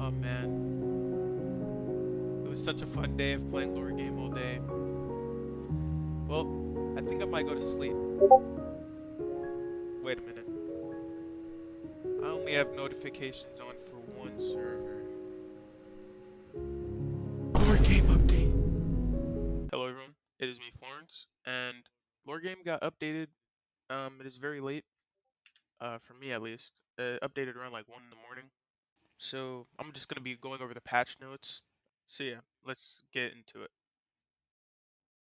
Oh man, it was such a fun day of playing lore game all day. Well, I think I might go to sleep. Wait a minute. I only have notifications on for one server. Lore game update. Hello everyone, it is me Florence, and lore game got updated. It is very late, for me at least. Updated around like 1 in the morning. So I'm just gonna be going over the patch notes. So yeah, let's get into it.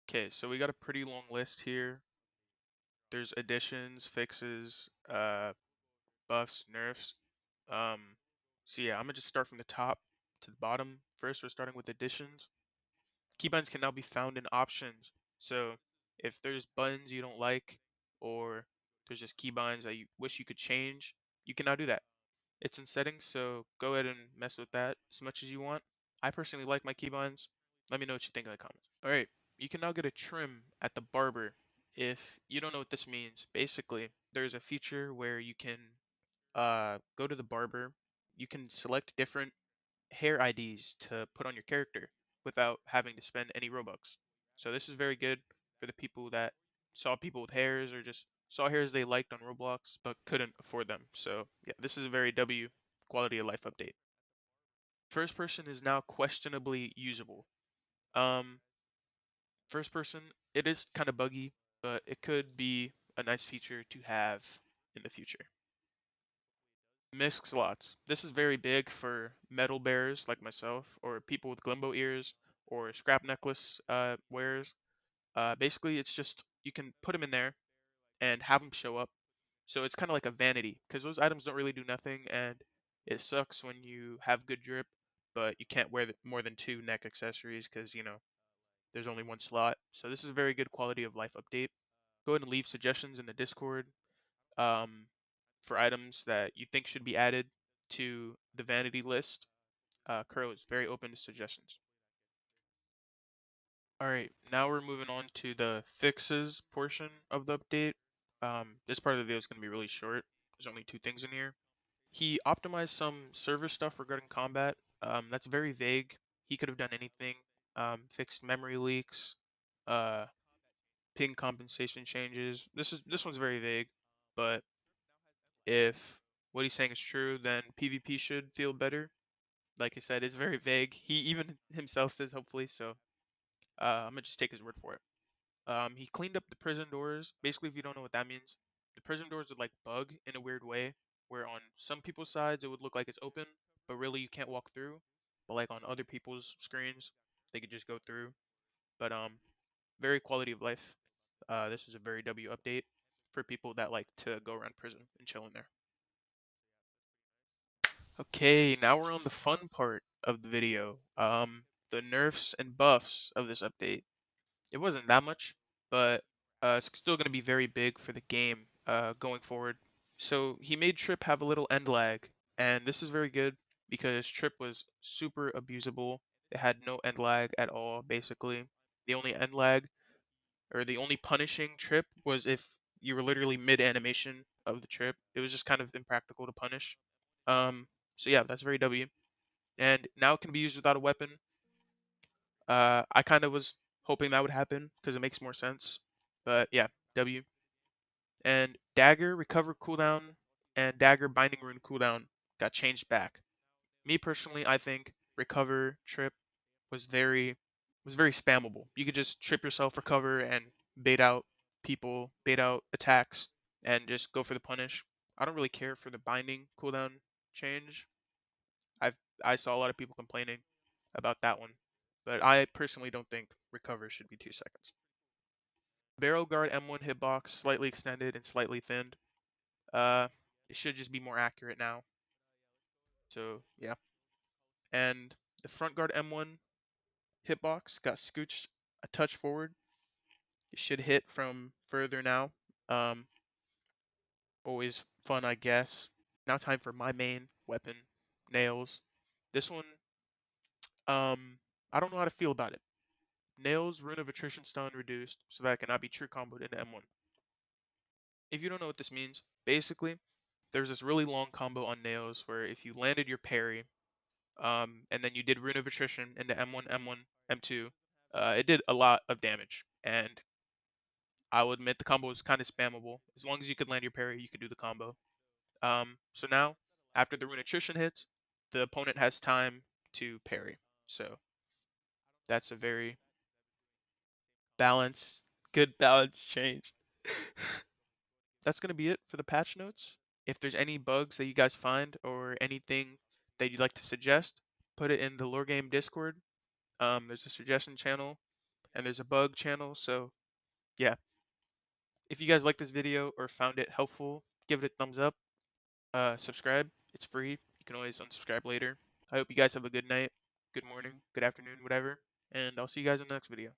Okay, so we got a pretty long list here. There's additions, fixes, buffs, nerfs. Um, so yeah, I'm gonna just start from the top to the bottom. First, we're starting with additions. Keybinds can now be found in options. So if there's buttons you don't like, or there's just keybinds that you wish you could change, you can now do that. It's in settings, so go ahead and mess with that as much as you want. I personally like my keybinds. Let me know what you think in the comments. Alright, you can now get a trim at the barber. If you don't know what this means, basically, there's a feature where you can go to the barber. You can select different hair IDs to put on your character without having to spend any Robux. So this is very good for the people that saw people with hairs or just saw hairs they liked on Roblox but couldn't afford them. So yeah, this is a very W quality of life update. First person is now questionably usable. Um, First person, it is kind of buggy, but it could be a nice feature to have in the future. Misc slots. This is very big for metal bearers like myself, or people with Glimbo ears, or scrap necklace wearers. Basically, it's just you can put them in there and have them show up. So it's kind of like a vanity, because those items don't really do nothing, and it sucks when you have good drip, but you can't wear more than two neck accessories because there's only one slot. So this is a very good quality of life update. Go ahead and leave suggestions in the Discord. Um, for items that you think should be added to the vanity list. Kuro is very open to suggestions. Alright, now we're moving on to the fixes portion of the update. This part of the video is going to be really short. There's only two things in here. He optimized some server stuff regarding combat. That's very vague. He could have done anything. Fixed memory leaks, uh, ping compensation changes. This one's very vague, but if what he's saying is true, then PvP should feel better. Like I said, it's very vague. He even himself says hopefully, so I'm gonna just take his word for it. He cleaned up the prison doors. Basically, if you don't know what that means, the prison doors would like bug in a weird way, where on some people's sides it would look like it's open, but really you can't walk through. But like on other people's screens, they could just go through. But very quality of life. This is a very W update for people that like to go around prison and chill in there. Okay, now we're on the fun part of the video. The nerfs and buffs of this update. It wasn't that much, but it's still going to be very big for the game going forward. So he made Trip have a little end lag, and this is very good because Trip was super abusable. It had no end lag at all, basically. The only end lag, or the only punishing Trip, was if you were literally mid animation of the Trip. It was just kind of impractical to punish. Um, so yeah, that's very W. And now it can be used without a weapon. I kind of was hoping that would happen because it makes more sense. But yeah, W. And Dagger recover cooldown and Dagger binding rune cooldown got changed back. Me personally, I think recover trip was very spammable. You could just trip yourself, recover, and bait out people, bait out attacks, and just go for the punish. I don't really care for the binding cooldown change. I've I saw a lot of people complaining about that one, but I personally don't think recover should be 2 seconds. Barrel guard M1 hitbox slightly extended and slightly thinned. Uh, it should just be more accurate now. So yeah, and the front guard M1 hitbox got scooched a touch forward. It should hit from further now. Um, Always fun, I guess. Now time for my main weapon, nails. This one, I don't know how to feel about it. Nails, Rune of Attrition stun reduced, so that it cannot be true comboed into M1. If you don't know what this means, basically, there's this really long combo on Nails where if you landed your parry and then you did Rune of Attrition into M1, M1, M2, it did a lot of damage. And I will admit the combo is kind of spammable. As long as you could land your parry, you could do the combo. So now, after the Rune Attrition hits, the opponent has time to parry. So that's a very balanced, good balance change. That's going to be it for the patch notes. If there's any bugs that you guys find or anything that you'd like to suggest, put it in the Lore Game Discord. There's a suggestion channel and there's a bug channel. So yeah, if you guys like this video or found it helpful, give it a thumbs up. Subscribe. It's free. You can always unsubscribe later. I hope you guys have a good night, good morning, good afternoon, whatever. And I'll see you guys in the next video.